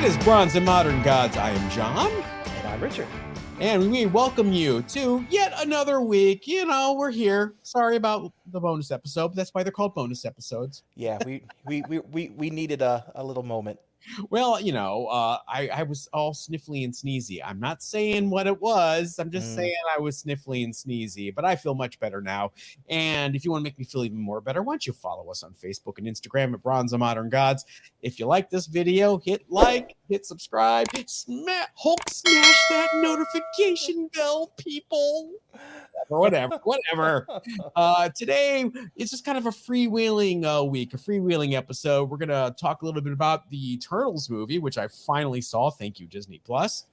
is Bronze and Modern Gods. I am John. And I'm Richard. And we welcome you to yet another week. You know, we're here. Sorry about the bonus episode, but that's why they're called bonus episodes. Yeah, we needed a little moment. Well, you know, I was all sniffly and sneezy. I'm not saying what it was. I'm just saying I was sniffly and sneezy, but I feel much better now. And if you want to make me feel even more better, why don't you follow us on Facebook and Instagram at Bronze and Modern Gods. If you like this video, hit like, hit subscribe, Hulk smash that notification bell, people. Whatever. Today it's just kind of a freewheeling week, a freewheeling episode. We're gonna talk a little bit about the Turtles movie, which I finally saw. Thank you, Disney Plus,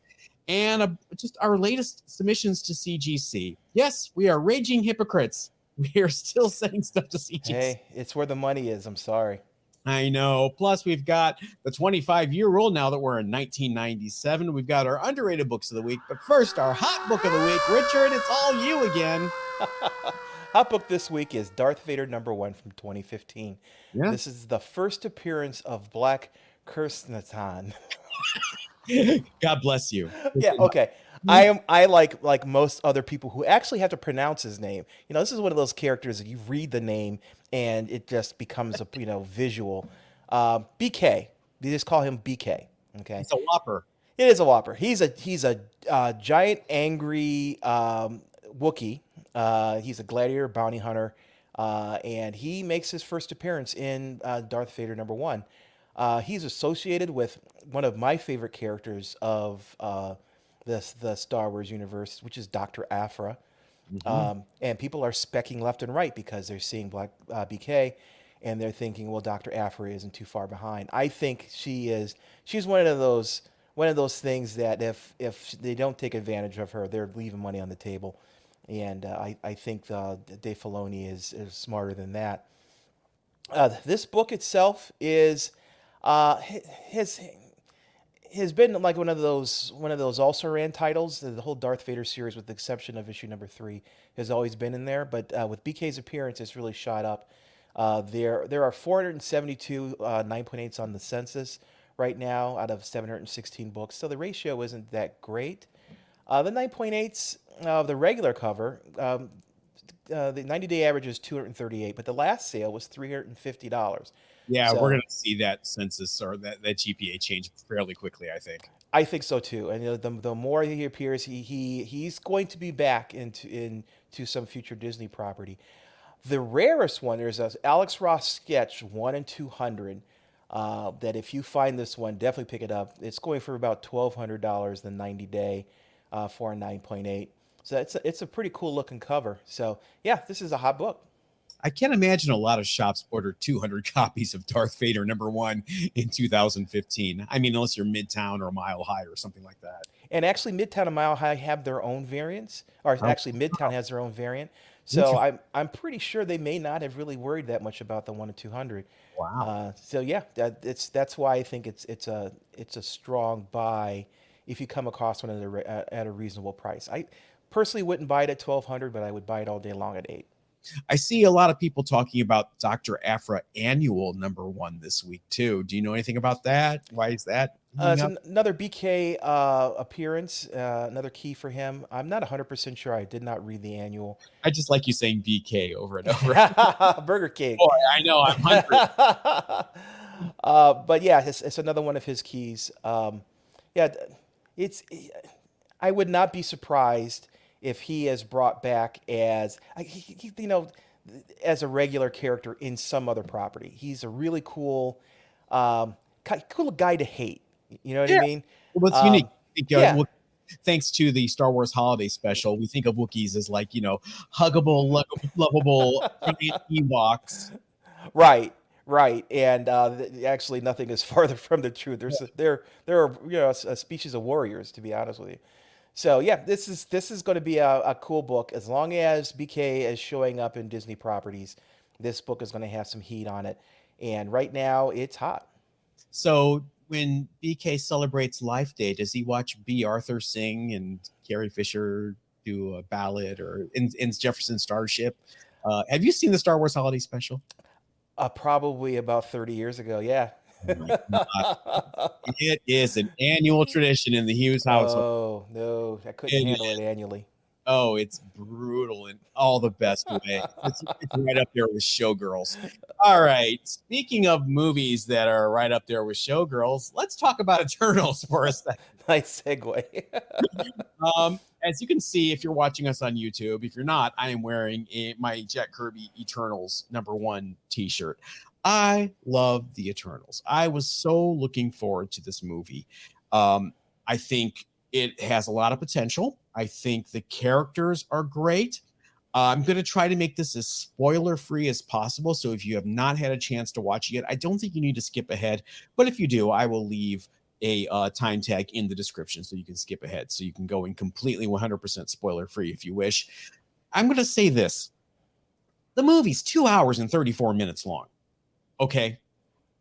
and just our latest submissions to CGC. Yes, we are raging hypocrites. We are still sending stuff to CGC. Hey, it's where the money is. I'm sorry. I know. Plus, we've got the 25-year rule now that we're in 1997. We've got our underrated books of the week. But first, our hot book of the week. Richard, it's all you again. Hot book this week is Darth Vader Number 1 from 2015. Yeah. This is the first appearance of Black Kirstnatan. God bless you. Yeah, okay. I like most other people who actually have to pronounce his name. You know, this is one of those characters that you read the name and it just becomes a visual. BK. They just call him BK. Okay. It's a whopper. It is a whopper. He's a giant angry Wookiee. He's a gladiator bounty hunter, and he makes his first appearance in Darth Vader Number 1. He's associated with one of my favorite characters of the Star Wars universe, which is Dr. Aphra. And people are specking left and right because they're seeing Black BK, and they're thinking, well, Dr. Aphra isn't too far behind. I think she's one of those things that if they don't take advantage of her, they're leaving money on the table. And I think Dave Filoni is smarter than that. This book itself is has been like one of those also ran titles. The whole Darth Vader series, with the exception of issue number 3, has always been in there. But with BK's appearance, it's really shot up. There are 472 9.8s on the census right now out of 716 books, so the ratio isn't that great. The 9.8s of the regular cover, the 90-day average is 238, but the last sale was $350. Yeah, so we're going to see that census or that GPA change fairly quickly, I think. I think so too. And the more he appears, he's going to be back into some future Disney property. The rarest one, there's an Alex Ross sketch 1 in 200. That if you find this one, definitely pick it up. It's going for about $1,200 the 90-day for a 9.8. So it's a pretty cool looking cover. So yeah, this is a hot book. I can't imagine a lot of shops ordered 200 copies of Darth Vader Number 1 in 2015. I mean, unless you're Midtown or Mile High or something like that. And actually, Midtown and Mile High have their own variants, or actually, Midtown has their own variant. So I'm pretty sure they may not have really worried that much about the 1 in 200. Wow. So yeah, that's why I think it's a strong buy if you come across one at a reasonable price. I personally wouldn't buy it at $1,200, but I would buy it all day long at $8. I see a lot of people talking about Dr. Aphra Annual Number 1 this week too. Do you know anything about that? Why is that? It's another BK appearance, another key for him. I'm not 100% sure. I did not read the annual. I just like you saying BK over and over. Burger King. Boy, I know, I'm hungry. But yeah, it's another one of his keys. I would not be surprised if he is brought back as as a regular character in some other property. He's a really cool guy to hate. You know what I mean? Well, what's unique? Thanks to the Star Wars Holiday Special, we think of Wookiees as like, huggable, lovable Ewoks. Right. And actually, nothing is farther from the truth. There are a species of warriors, to be honest with you. So yeah, this is going to be a cool book. As long as BK is showing up in Disney properties, this book is going to have some heat on it. And right now, it's hot. So when BK celebrates Life Day, does he watch B. Arthur sing and Carrie Fisher do a ballad, or in Jefferson Starship? Have you seen the Star Wars Holiday Special? Probably about 30 years ago, yeah. Oh my God. It is an annual tradition in the Hughes household. Oh, no, I couldn't It handle it annually. Oh, it's brutal in all the best ways. It's right up there with Showgirls. All right. Speaking of movies that are right up there with Showgirls, let's talk about Eternals for a second. Nice segue. As you can see, if you're watching us on YouTube, if you're not, I am wearing my Jack Kirby Eternals #1 t-shirt. I love the Eternals. I was so looking forward to this movie. I think it has a lot of potential. I think the characters are great. I'm going to try to make this as spoiler free as possible. So if you have not had a chance to watch it yet, I don't think you need to skip ahead. But if you do, I will leave a time tag in the description so you can skip ahead. So you can go in completely 100% spoiler free if you wish. I'm going to say this. The movie's 2 hours and 34 minutes long. Okay.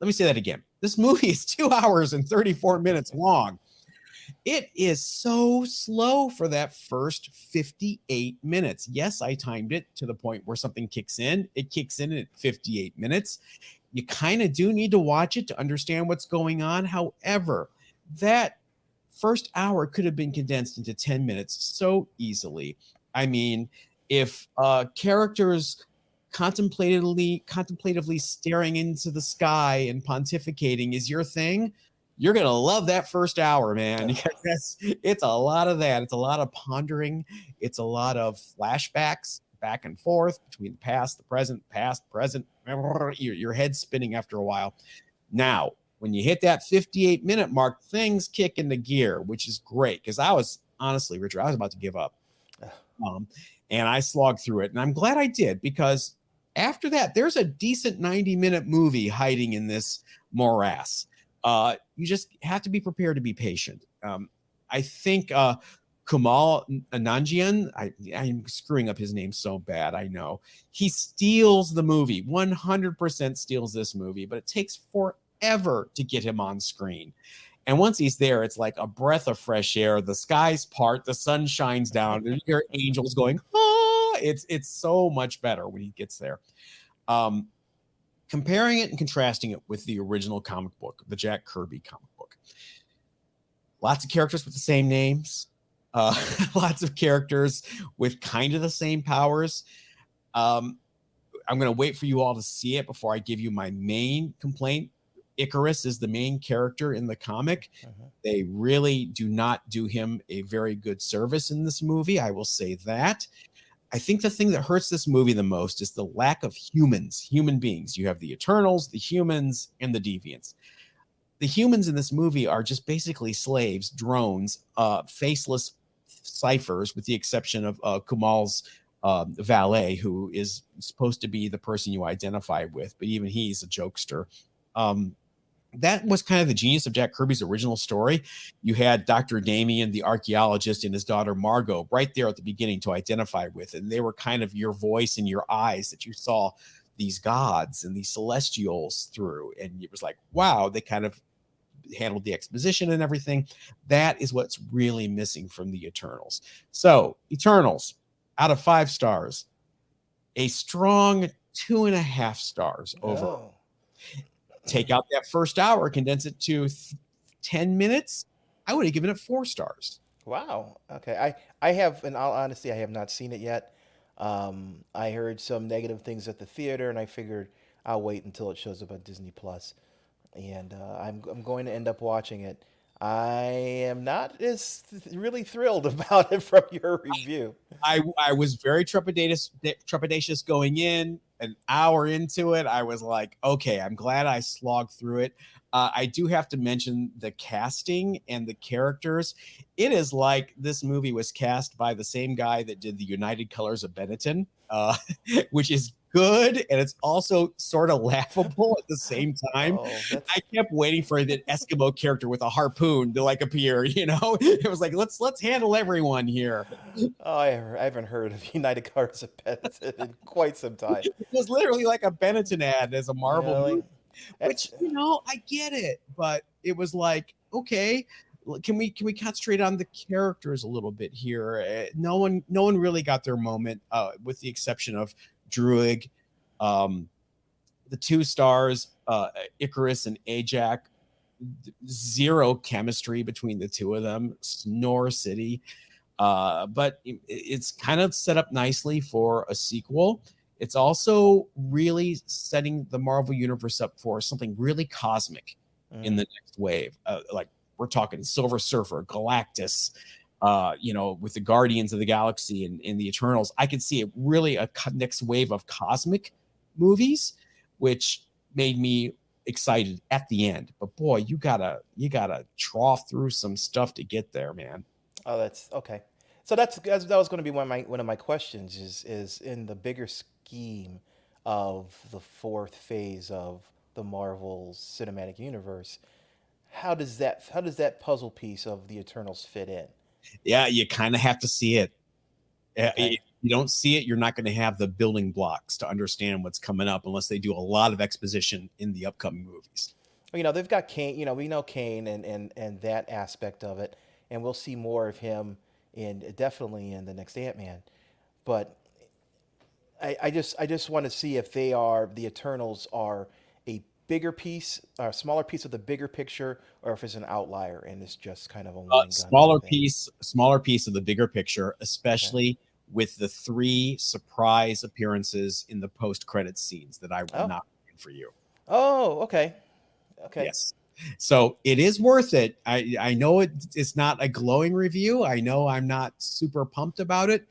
Let me say that again. This movie is 2 hours and 34 minutes long. It is so slow for that first 58 minutes. Yes, I timed it to the point where something kicks in. It kicks in at 58 minutes. You kind of do need to watch it to understand what's going on. However, that first hour could have been condensed into 10 minutes so easily. I mean, if characters contemplatively staring into the sky and pontificating is your thing, you're going to love that first hour, man, because it's a lot of that. It's a lot of pondering. It's a lot of flashbacks back and forth between the past, the present, past, present. Your head's spinning after a while. Now, when you hit that 58-minute mark, things kick into gear, which is great, because I was, honestly, Richard, I was about to give up. And I slogged through it. And I'm glad I did, because after that, there's a decent 90-minute movie hiding in this morass. You just have to be prepared to be patient. I think Kumal Nanjian, I'm screwing up his name so bad, I know. He steals the movie, 100% steals this movie, but it takes forever to get him on screen. And once he's there, it's like a breath of fresh air. The skies part, the sun shines down, you hear angels going, ah! It's so much better when he gets there. Comparing it and contrasting it with the original comic book, the Jack Kirby comic book. Lots of characters with the same names. Lots of characters with kind of the same powers. I'm going to wait for you all to see it before I give you my main complaint. Icarus is the main character in the comic. They really do not do him a very good service in this movie. I will say that. I think the thing that hurts this movie the most is the lack of human beings. You have the Eternals, the humans, and the Deviants. The humans in this movie are just basically slaves, drones, faceless ciphers, with the exception of Kumal's valet, who is supposed to be the person you identify with, but even he's a jokester. That was kind of the genius of Jack Kirby's original story. You had Dr. Damien, the archaeologist, and his daughter Margot right there at the beginning to identify with. And they were kind of your voice and your eyes that you saw these gods and these celestials through. And it was like, wow, they kind of handled the exposition and everything. That is what's really missing from the Eternals. So, Eternals, out of 5 stars, a strong 2.5 stars overall. Take out that first hour, condense it to 10 minutes, I would have given it 4 stars. Wow. Okay. I have, in all honesty, I have not seen it yet. I heard some negative things at the theater, and I figured I'll wait until it shows up on Disney Plus. And I'm going to end up watching it. I am not as really thrilled about it from your review. I was very trepidatious going in. An hour into it, I was like, okay, I'm glad I slogged through it. I do have to mention the casting and the characters. It is like this movie was cast by the same guy that did the United Colors of Benetton, which is good, and it's also sort of laughable at the same time. I kept waiting for the Eskimo character with a harpoon to like appear, you know. It was like, let's handle everyone here. Oh, I haven't heard of United Colors of Benetton in quite some time. It was literally like a Benetton ad as a Marvel movie, which, you know, I get it, but it was like, okay, can we concentrate on the characters a little bit here? No one really got their moment, with the exception of Druig. The 2 stars, Icarus and Ajax, zero chemistry between the two of them. Snore City. But it's kind of set up nicely for a sequel. It's also really setting the Marvel Universe up for something really cosmic in the next wave. Like we're talking Silver Surfer, Galactus, with the Guardians of the Galaxy and the Eternals. I could see it really a next wave of cosmic movies, which made me excited at the end. But boy, you gotta trough through some stuff to get there, man. Oh, that's okay. So that was going to be one of my questions is in the bigger scheme of the fourth phase of the Marvel Cinematic Universe. How does that puzzle piece of the Eternals fit in? Yeah, you kind of have to see it. Okay. If you don't see it, you're not going to have the building blocks to understand what's coming up unless they do a lot of exposition in the upcoming movies. Well, they've got Kane. We know Kane and that aspect of it, and we'll see more of him definitely in the next Ant-Man. But I just want to see if the Eternals are a bigger piece, or a smaller piece of the bigger picture, or if it's an outlier and it's just kind of a one smaller piece of the bigger picture, especially with the 3 surprise appearances in the post-credit scenes that I will not read for you. Oh, okay. Yes. So it is worth it. I know it's not a glowing review. I know I'm not super pumped about it.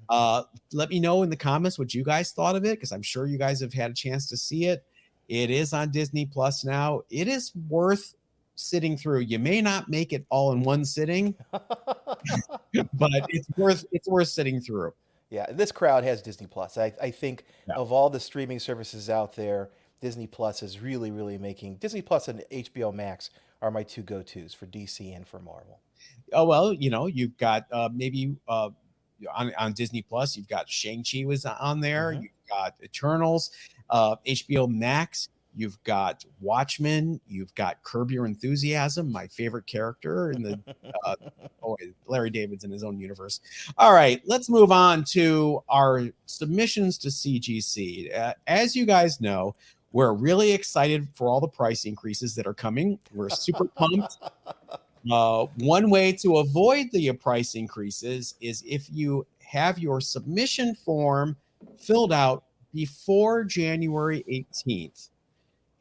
Let me know in the comments what you guys thought of it, because I'm sure you guys have had a chance to see it. It is on Disney Plus now. It is worth sitting through. You may not make it all in one sitting, but it's worth sitting through. Yeah, this crowd has Disney Plus. I think of all the streaming services out there, Disney Plus is really, really making Disney Plus and HBO Max are my 2 go-tos for DC and for Marvel. Oh, well, you've got maybe on Disney Plus, you've got Shang-Chi was on there. You've got Eternals, HBO Max. You've got Watchmen. You've got Curb Your Enthusiasm, my favorite character in the Larry David's in his own universe. All right, let's move on to our submissions to CGC. As you guys know, we're really excited for all the price increases that are coming. We're super pumped. One way to avoid the price increases is if you have your submission form filled out before January 18th.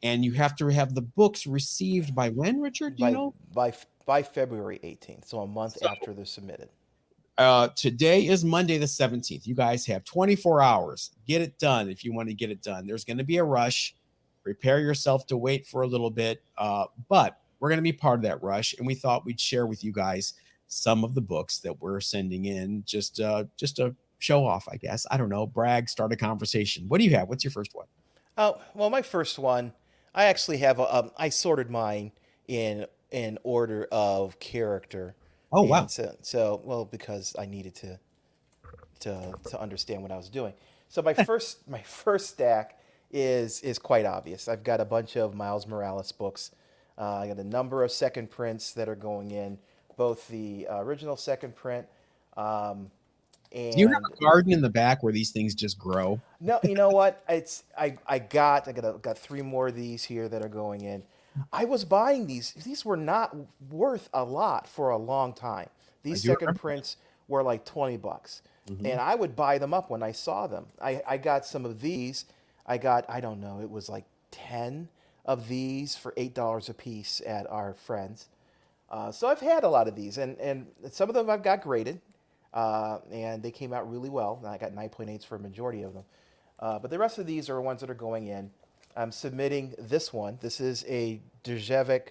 And you have to have the books received by when, Richard? Do you know? By February 18th, so a month after they're submitted. Today is Monday the 17th. You guys have 24 hours. Get it done if you want to get it done. There's going to be a rush. Prepare yourself to wait for a little bit. But we're going to be part of that rush, and we thought we'd share with you guys some of the books that we're sending in just to show off, I guess. I don't know. Brag, start a conversation. What do you have? What's your first one? Oh, well, my first one, I actually have I sorted mine in order of character. Oh, wow. So because I needed to understand what I was doing. So my first stack is quite obvious. I've got a bunch of Miles Morales books. I got a number of second prints that are going in, both the original second print. And do you have a garden in the back where these things just grow? No, you know what? I got 3 more of these here that are going in. I was buying these. These were not worth a lot for a long time. These second prints were like $20, and I would buy them up when I saw them. I got some of these. I don't know, it was like 10 of these for $8 a piece at our friends. So I've had a lot of these, and some of them I've got graded. And they came out really well. I got 9.8s for a majority of them. But the rest of these are ones that are going in. I'm submitting this one. This is a Derjevic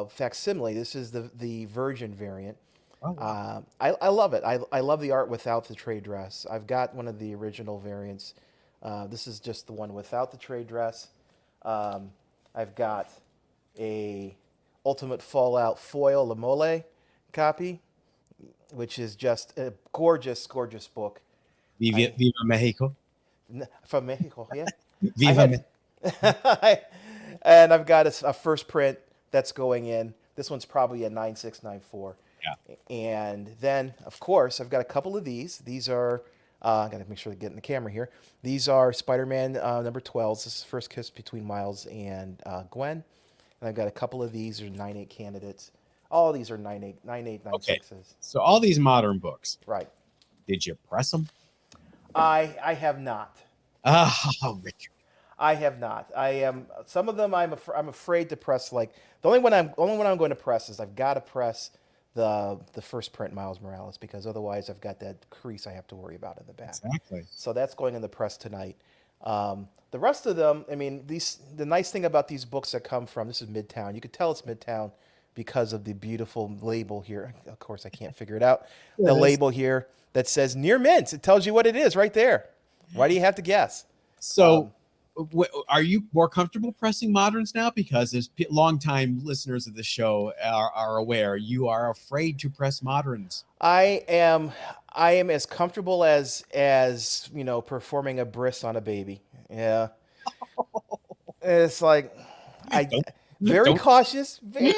facsimile. This is the Virgin variant. Oh. I love it. I love the art without the trade dress. I've got one of the original variants. This is just the one without the trade dress. I've got a Ultimate Fallout foil Lamole copy, which is just a gorgeous, gorgeous book. Viva Mexico. From Mexico, yeah. Viva Mexico. And I've got a first print that's going in. This one's probably a 9694. Yeah. And then, of course, I've got a couple of these. These are I got to make sure to get in the camera here. These are Spider-Man number 12. This is First Kiss Between Miles and Gwen. And I've got a couple of these are 9.8 candidates. All these are 9.8, 9.8, 9.6s. Okay. So all these modern books. Right. Did you press them? I have not. Oh, Richard. I have not. I am some of them. I'm afraid to press. Like the only one I'm going to press is I've got to press the first print Miles Morales, because otherwise I've got that crease I have to worry about in the back. Exactly. So that's going in the press tonight. The rest of them, I mean, the nice thing about these books that come from, this is Midtown. You could tell it's Midtown because of the beautiful label here. Of course, I can't figure it out. The label here that says near mint. It tells you what it is right there. Why do you have to guess? So are you more comfortable pressing moderns now? Because as longtime listeners of the show are aware, you are afraid to press moderns. I am as comfortable as performing a bris on a baby. Yeah. It's like very cautious, very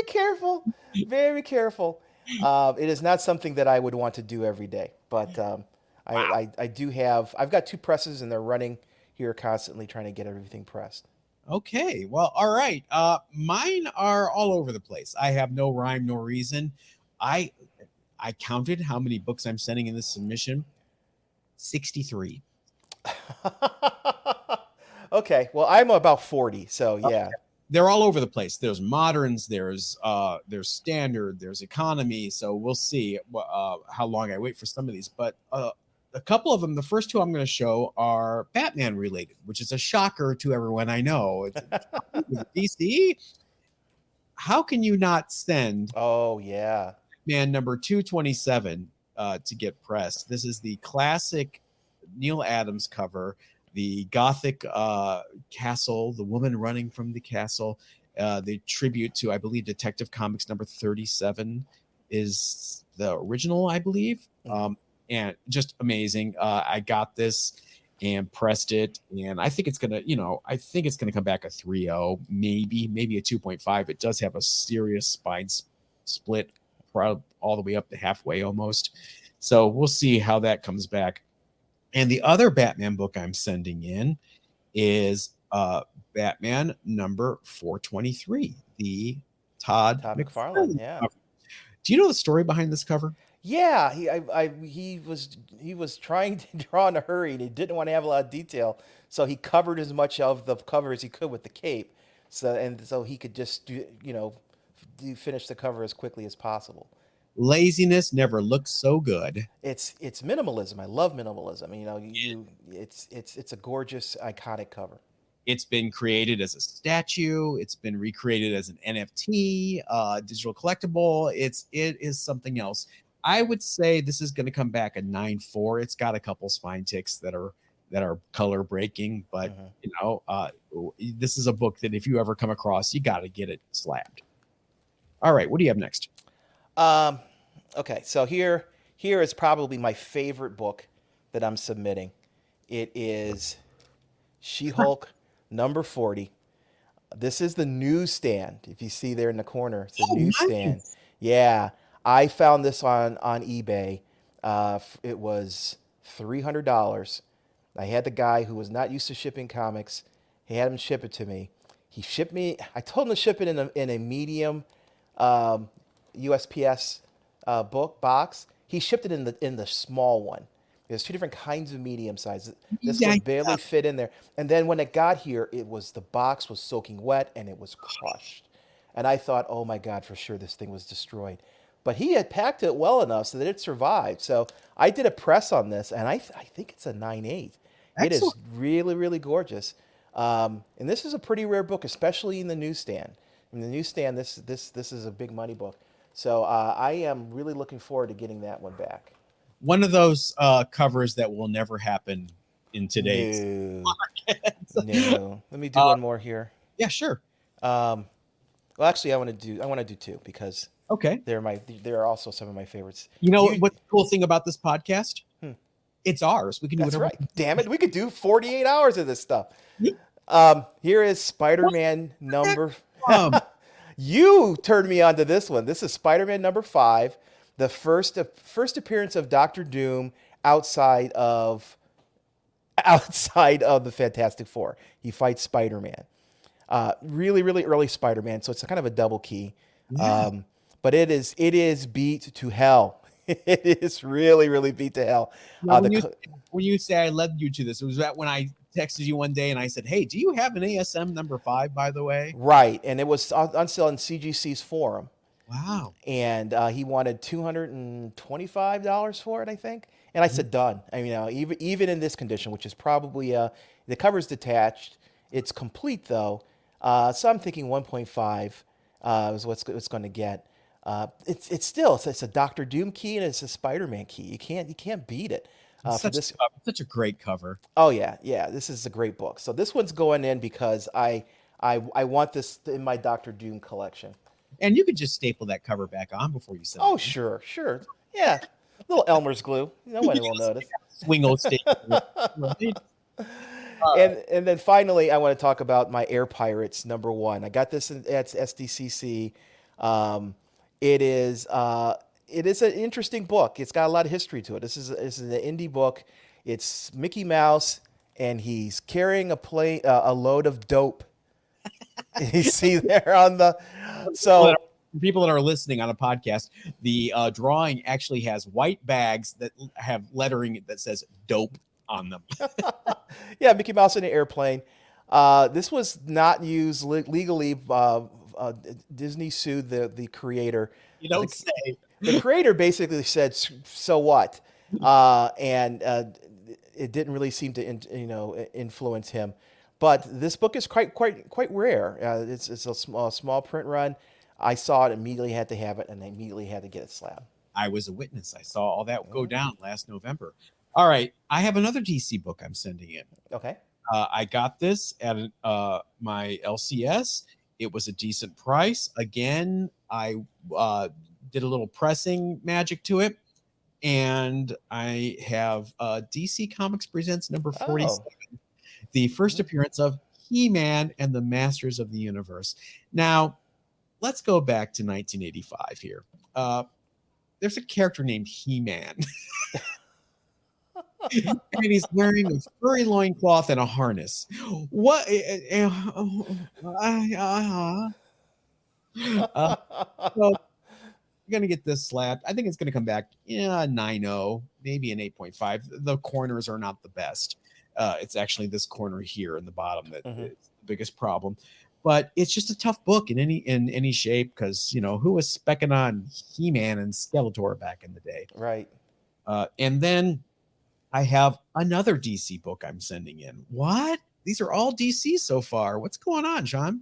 careful, very careful. It is not something that I would want to do every day, but I've got 2 presses and they're running here constantly trying to get everything pressed. Okay, well, all right. Mine are all over the place. I have no rhyme nor reason. I counted how many books I'm sending in this submission. 63. Okay, well, I'm about 40, so yeah. Okay. They're all over the place. There's moderns, there's standard, there's economy. So we'll see how long I wait for some of these. But a couple of them, the first 2 I'm going to show are Batman related, which is a shocker to everyone I know. DC, how can you not send? Oh yeah, Batman number 227 to get pressed? This is the classic Neil Adams cover. The Gothic castle, the woman running from the castle, the tribute to, I believe, Detective Comics number 37 is the original, I believe. And just amazing. I got this and pressed it, and I think it's gonna, come back a 3.0, maybe a 2.5. It does have a serious spine split all the way up to halfway almost. So we'll see how that comes back. And the other Batman book I'm sending in is Batman number 423, the Todd McFarlane. Yeah. Cover. Do you know the story behind this cover? Yeah, he was trying to draw in a hurry and he didn't want to have a lot of detail, so he covered as much of the cover as he could with the cape, so he could just finish the cover as quickly as possible. Laziness never looks so good. It's minimalism. I love minimalism. It's a gorgeous, iconic cover. It's been created as a statue. It's been recreated as an NFT, digital collectible. It is something else. I would say this is going to come back a 9.4. It's got a couple spine ticks that are color breaking, but this is a book that if you ever come across, you got to get it slabbed. All right, what do you have next? Okay, so here is probably my favorite book that I'm submitting. It is She-Hulk number 40. This is the newsstand. If you see there in the corner, it's a newsstand. Nice. Yeah, I found this on eBay. It was $300. I had the guy who was not used to shipping comics. He had him ship it to me. He shipped me. I told him to ship it in a medium USPS box. He shipped it in the small one. There's 2 different kinds of medium size. This one barely fit in there. And then when it got here, the box was soaking wet and it was crushed. And I thought, oh my God, for sure this thing was destroyed. But he had packed it well enough so that it survived. So I did a press on this, and I think it's a 9.8. It is really, really gorgeous. And this is a pretty rare book, especially in the newsstand. In the newsstand, this is a big money book. So I am really looking forward to getting that one back. One of those covers that will never happen in today's market. No. Let me do one more here. Yeah, sure. Well, actually, I want to do 2 because they're also some of my favorites. You know what's the cool thing about this podcast? It's ours. We can do whatever. That's right. Damn it, we could do 48 hours of this stuff. Here is Spider-Man number. You turned me on to this one. This is Spider-Man number 5, the first appearance of Dr. Doom outside of the Fantastic Four. He fights Spider-Man. Really, really early Spider-Man, so it's kind of a double key. Yeah. But it is beat to hell. It is really, really beat to hell. Now, when you say I led you to this, it was that when I texted you one day and I said, "Hey, do you have an ASM number 5, by the way?" Right, and it was on sale in CGC's forum. Wow. And he wanted $225 for it, I think. And I said, done. I mean, even in this condition, which is probably the cover's detached, it's complete though. So I'm thinking 1.5 is what's going to get. It's a Doctor Doom key and it's a Spider-Man key. You can't beat it. Such a great cover. Oh yeah, this is a great book. So this one's going in because I want this in my Doctor Doom collection. And you could just staple that cover back on before you sell it. Oh, sure. Yeah. Little Elmer's glue. Nobody will notice. Swingle staple. And then finally, I want to talk about my Air Pirates #1. I got this at SDCC. It is an interesting book. It's got a lot of history to it. This is an indie book. It's Mickey Mouse, and he's carrying a load of dope. You see there on the people that are listening on a podcast, the drawing actually has white bags that have lettering that says "dope" on them. Yeah, Mickey Mouse in an airplane. This was not used legally. Disney sued the creator. You don't say. The creator basically said, "So what?" And it didn't really seem to influence him. But this book is quite rare. It's a small print run. I saw it, immediately had to have it, and I immediately had to get it slabbed. I was a witness. I saw all that go down last November. All right, I have another DC book I'm sending in. Okay. I got this at my LCS. It was a decent price. Again, I did a little pressing magic to it, and I have DC Comics Presents number 47. The first appearance of He-Man and the Masters of the Universe. Now, let's go back to 1985 here. There's a character named He-Man. And he's wearing a furry loincloth and a harness. What? So you're going to get this slapped. I think it's going to come back 9.0, maybe an 8.5. The corners are not the best. It's actually this corner here in the bottom that is the biggest problem. But it's just a tough book in any shape because, who was specking on He-Man and Skeletor back in the day? Right. And then I have another DC book I'm sending in. What? These are all DC so far. What's going on, Sean?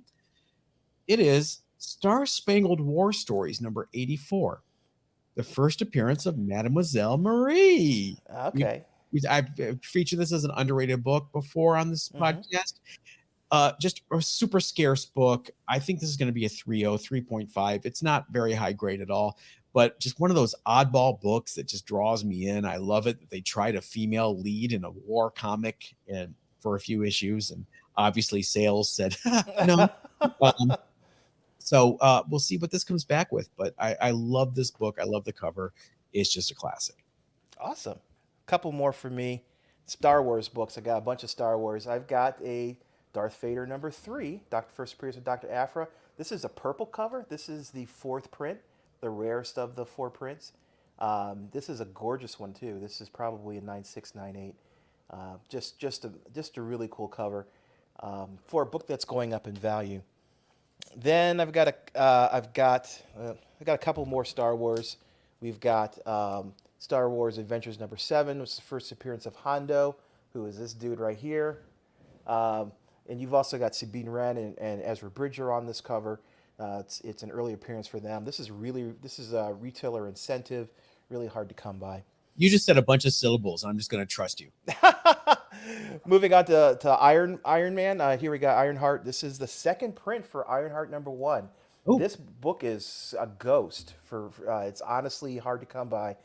It is Star Spangled War Stories number 84. The first appearance of Mademoiselle Marie. Okay. I've featured this as an underrated book before on this podcast. Just a super scarce book. I think this is going to be a 3.5. It's not very high grade at all, but just one of those oddball books that just draws me in. I love it that they tried a female lead in a war comic and for a few issues, and obviously sales said no. So we'll see what this comes back with, but I love this book. I love the cover. It's just a classic. Awesome. Couple more for me. Star Wars books. I got a bunch of Star Wars. I've got a Darth Vader number 3, First Appearance of Dr. Aphra. This is a purple cover. This is the 4th print, the rarest of the 4 prints. This is a gorgeous one too. This is probably a 9698. Just a really cool cover for a book that's going up in value. Then I've got a couple more Star Wars. We've got Star Wars Adventures number 7, which is the first appearance of Hondo, who is this dude right here. And you've also got Sabine Wren and Ezra Bridger on this cover. It's an early appearance for them. This is a retailer incentive, really hard to come by. You just said a bunch of syllables. I'm just going to trust you. Moving on to Iron Man. Here we got Ironheart. This is the 2nd print for Ironheart number 1. Ooh. This book is a ghost. It's honestly hard to come by.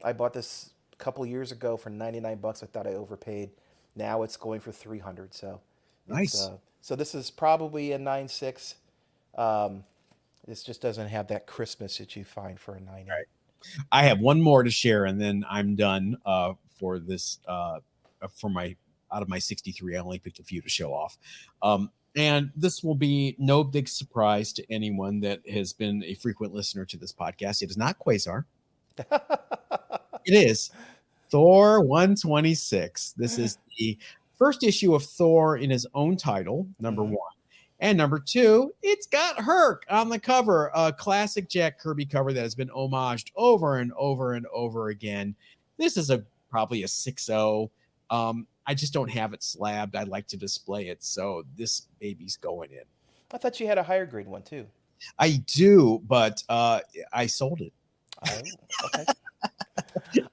I bought this a couple years ago for $99. I thought I overpaid. Now it's going for $300. So nice. So this is probably a 9.6. This just doesn't have that crispness that you find for a 9.8. Right. I have one more to share, and then I'm done for this for my out of my 63. I only picked a few to show off. And this will be no big surprise to anyone that has been a frequent listener to this podcast. It is not Quasar. It is Thor 126. This is the first issue of Thor in his own title, number one. And number two, it's got Herc on the cover, a classic Jack Kirby cover that has been homaged over and over and over again. This is probably a 6.0. I just don't have it slabbed. I'd like to display it, so this baby's going in. I thought you had a higher grade one too. I do, but I sold it. Oh, okay.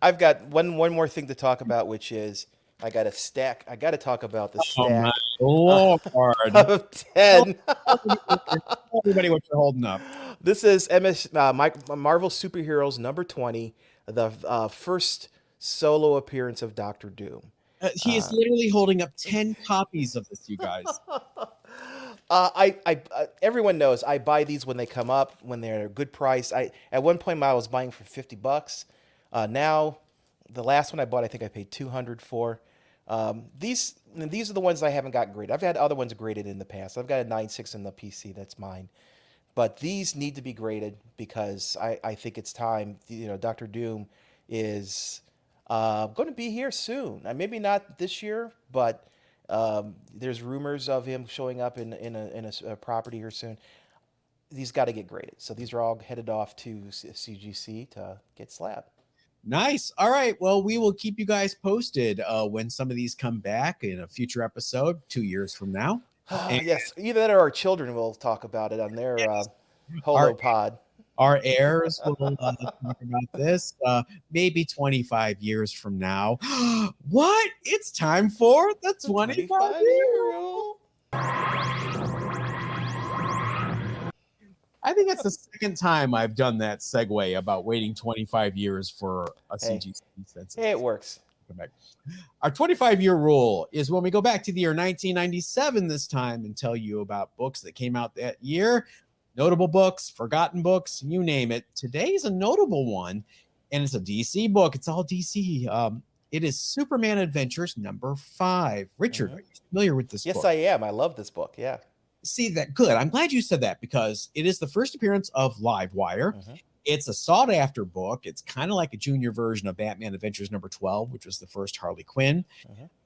I've got one more thing to talk about, which is I got a stack. I got to talk about the stack. Oh my Lord. Of 10. Everybody, what you're holding up. This is Marvel Superheroes number 20, the first solo appearance of Doctor Doom. He is literally holding up 10 copies of this, you guys. Everyone knows I buy these when they come up, when they're a good price. At one point I was buying for $50. Now, the last one I bought, I think I paid $200 for. These are the ones I haven't got graded. I've had other ones graded in the past. I've got a 9.6 in the PC. That's mine. But these need to be graded because I think it's time. Doctor Doom is going to be here soon. Maybe not this year, but there's rumors of him showing up in a property here soon. These got to get graded. So these are all headed off to CGC to get slabbed. Nice. All right. Well, we will keep you guys posted when some of these come back in a future episode 2 years from now. Yes. Either that or our children will talk about it on their Holo Pod. Our heirs will talk about this maybe 25 years from now. What? It's time for the 25 year. I think that's the second time I've done that segue about waiting 25 years for a CGC census. Hey, it works. Our 25-year rule is when we go back to the year 1997 this time and tell you about books that came out that year. Notable books, forgotten books, you name it. Today's a notable one, and it's a DC book. It's all DC. It is Superman Adventures number 5. Richard, are you familiar with this book? Yes, I am. I love this book. Yeah. See that? Good. I'm glad you said that because it is the first appearance of Livewire. It's a sought-after book. It's kind of like a junior version of Batman Adventures number 12, which was the first Harley Quinn.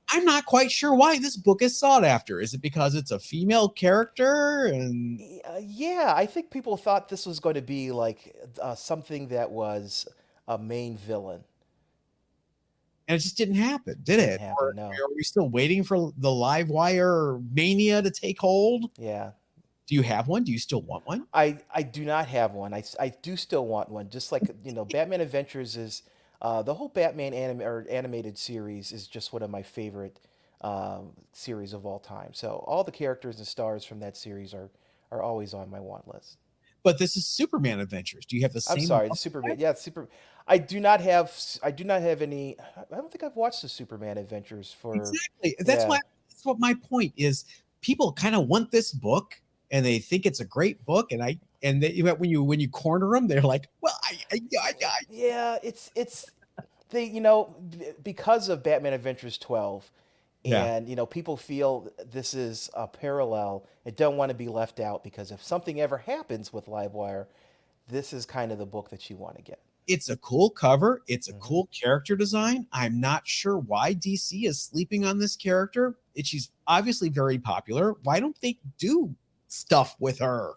I'm not quite sure why this book is sought after. Is it because it's a female character? And yeah, I think people thought this was going to be like something that was a main villain. And it just didn't happen, did it? No. Are we still waiting for the Livewire mania to take hold? Yeah. Do you have one? Do you still want one? I do not have one. I do still want one. Just like, Batman Adventures is the whole Batman animated series is just one of my favorite series of all time. So all the characters and stars from that series are always on my want list. But this is Superman Adventures. Do you have the same? I'm sorry, the Superman. Yeah, I do not have any. I don't think I've watched the Superman Adventures for exactly. That's what my point is. People kind of want this book, and they think it's a great book, and when you corner them, they're like, well, yeah, it's they because of Batman Adventures 12. And, people feel this is a parallel and don't want to be left out because if something ever happens with Livewire, this is kind of the book that you want to get. It's a cool cover. It's a cool character design. I'm not sure why DC is sleeping on this character. She's obviously very popular. Why don't they do stuff with her?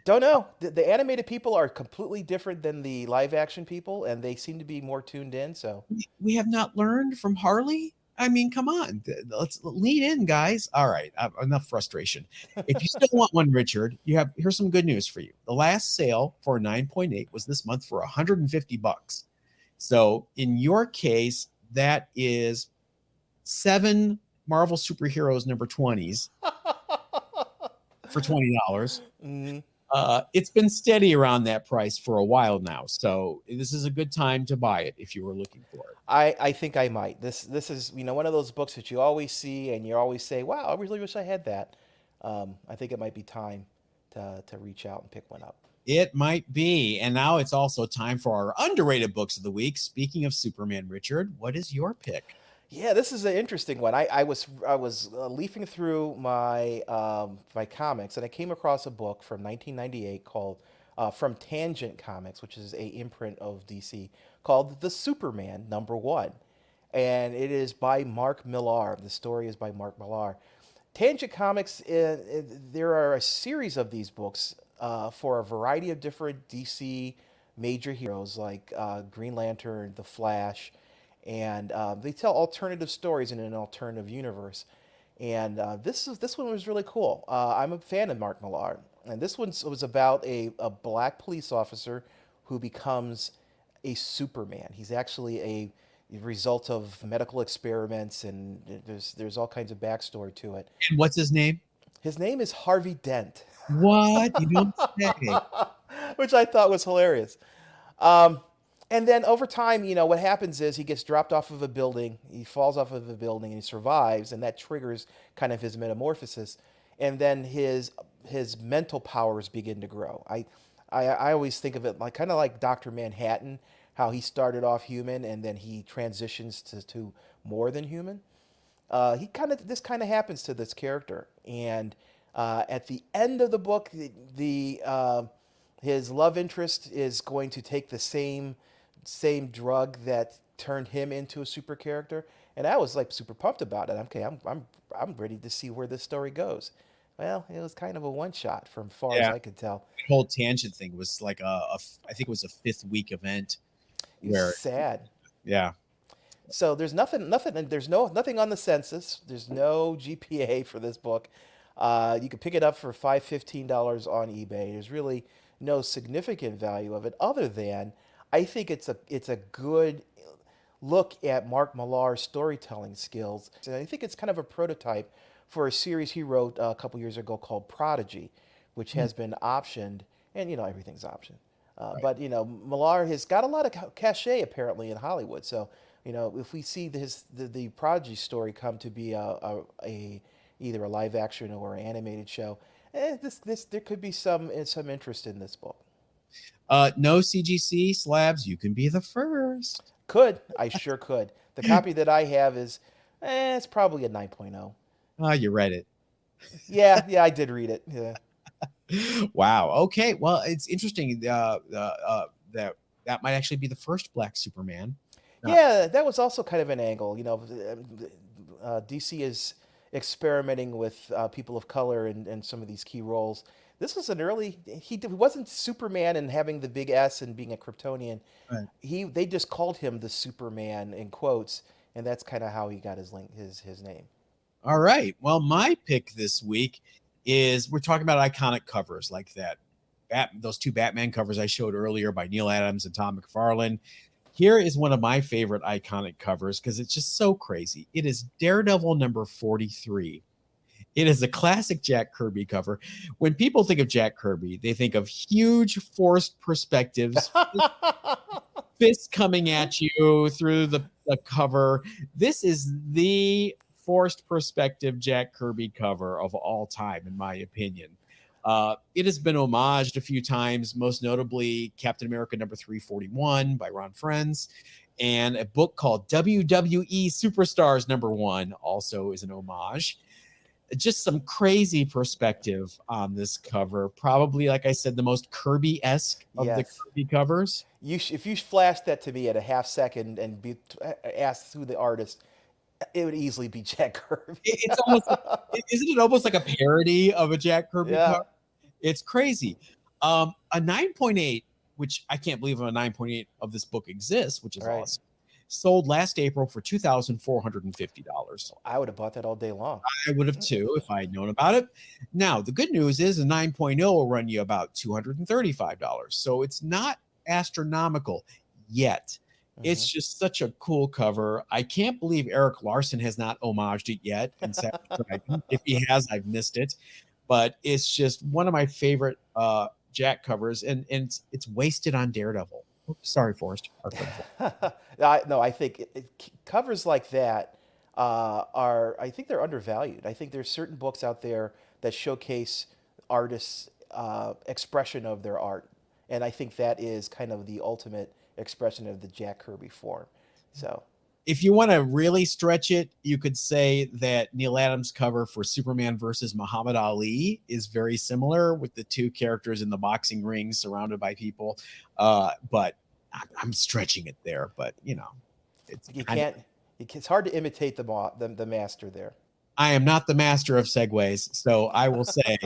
Don't know. The animated people are completely different than the live action people, and they seem to be more tuned in. So we have not learned from Harley. I mean, come on, let's lean in, guys. All right, enough frustration. If you still want one, Richard, here's some good news for you. The last sale for 9.8 was this month for $150. So in your case, that is 7 Marvel Superheroes number 20s for $20. It's been steady around that price for a while now, so this is a good time to buy it if you were looking for it. I think I might. This is one of those books that you always see and you always say, "Wow, I really wish I had that." I think it might be time to reach out and pick one up. It might be. And now it's also time for our underrated books of the week. Speaking of Superman, Richard, what is your pick? Yeah, this is an interesting one. I was leafing through my comics, and I came across a book from 1998 called from Tangent Comics, which is a imprint of DC, called The Superman #1, and it is by Mark Millar. The story is by Mark Millar. Tangent Comics, there are a series of these books for a variety of different DC major heroes like Green Lantern, The Flash, and they tell alternative stories in an alternative universe. And this one was really cool. I'm a fan of Mark Millar, and this one was about a black police officer who becomes a Superman. He's actually a result of medical experiments, and there's all kinds of backstory to it. And what's his name? His name is Harvey Dent, What? You don't say. which I thought was hilarious. Um, and then over time, what happens is he gets dropped off of a building. He falls off of a building and he survives, and that triggers kind of his metamorphosis. And then his mental powers begin to grow. I always think of it like kind of like Dr. Manhattan, how he started off human and then he transitions to more than human. This kind of happens to this character, and at the end of the book, his love interest is going to take the same drug that turned him into a super character, and I was like super pumped about it. Okay, I'm ready to see where this story goes. Well, it was kind of a one shot from far as Yeah. I could tell. The whole tangent thing was like I think it was a 5th week event It was where, sad. yeah. So there's nothing, and there's nothing on the census. There's no GPA for this book. You can pick it up for $15 on eBay. There's really no significant value of it, other than I think it's a good look at Mark Millar's storytelling skills. And I think it's kind of a prototype for a series he wrote a couple years ago called Prodigy, which has been optioned, and everything's optioned. But Millar has got a lot of cachet apparently in Hollywood. So if we see the Prodigy story come to be a either a live action or an animated show, this there could be some interest in this book. No CGC slabs. You can be the first. I sure could. The copy that I have is, it's probably a 9.0. Oh, you read it. Yeah, I did read it. Yeah. Wow. Okay. Well, it's interesting that might actually be the first Black Superman. Yeah, that was also kind of an angle. DC is experimenting with people of color in some of these key roles. This was an early. He wasn't Superman and having the big S and being a Kryptonian. Right. They just called him the Superman in quotes, and that's kind of how he got his name. All right. Well, my pick this week is we're talking about iconic covers like that. Those 2 Batman covers I showed earlier by Neil Adams and Tom McFarlane. Here is one of my favorite iconic covers because it's just so crazy. It is Daredevil number 43. It is a classic Jack Kirby cover. When people think of Jack Kirby, they think of huge forced perspectives, fists coming at you through the cover. This is the forced perspective Jack Kirby cover of all time, in my opinion. It has been homaged a few times, most notably Captain America number 341 by Ron Frenz, and a book called WWE Superstars #1 also is an homage. Just some crazy perspective on this cover. Probably, like I said, the most Kirby-esque of the Kirby covers. If you flashed that to me at a half second and be asked who the artist, it would easily be Jack Kirby. It's almost, isn't it almost like a parody of a Jack Kirby cover? It's crazy. A 9.8, which I can't believe a 9.8 of this book exists, which is awesome. Sold last April for $2,450. I would have bought that all day long. I would have too if I had known about it. Now, the good news is a 9.0 will run you about $235. So it's not astronomical yet. It's just such a cool cover. I can't believe Eric Larson has not homaged it yet. In if he has, I've missed it. But it's just one of my favorite Jack covers, and it's wasted on Daredevil. Oops, sorry, Forrest. No, I think covers like that I think they're undervalued. I think there's certain books out there that showcase artists' expression of their art And I think that is kind of the ultimate expression of the Jack Kirby form. So if you want to really stretch it, you could say that Neil Adams' cover for Superman versus Muhammad Ali is very similar, with the two characters in the boxing ring surrounded by people. But I'm stretching it there. But it's hard to imitate the master there. I am not the master of segues, so I will say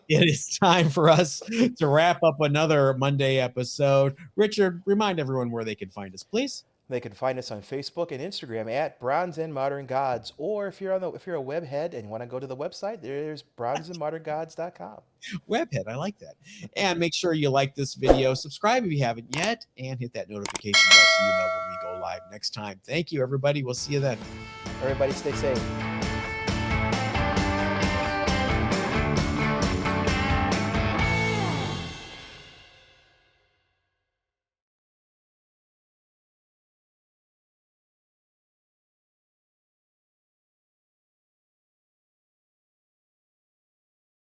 it is time for us to wrap up another Monday episode. Richard, remind everyone where they can find us, please. They can find us on Facebook and Instagram at Bronze and Modern Gods, or if you're a webhead and want to go to the website, there's bronzeandmoderngods.com. Webhead, I like that. And make sure you like this video, subscribe if you haven't yet, and hit that notification bell so you know when we go live next time. Thank you, everybody. We'll see you then. Everybody stay safe.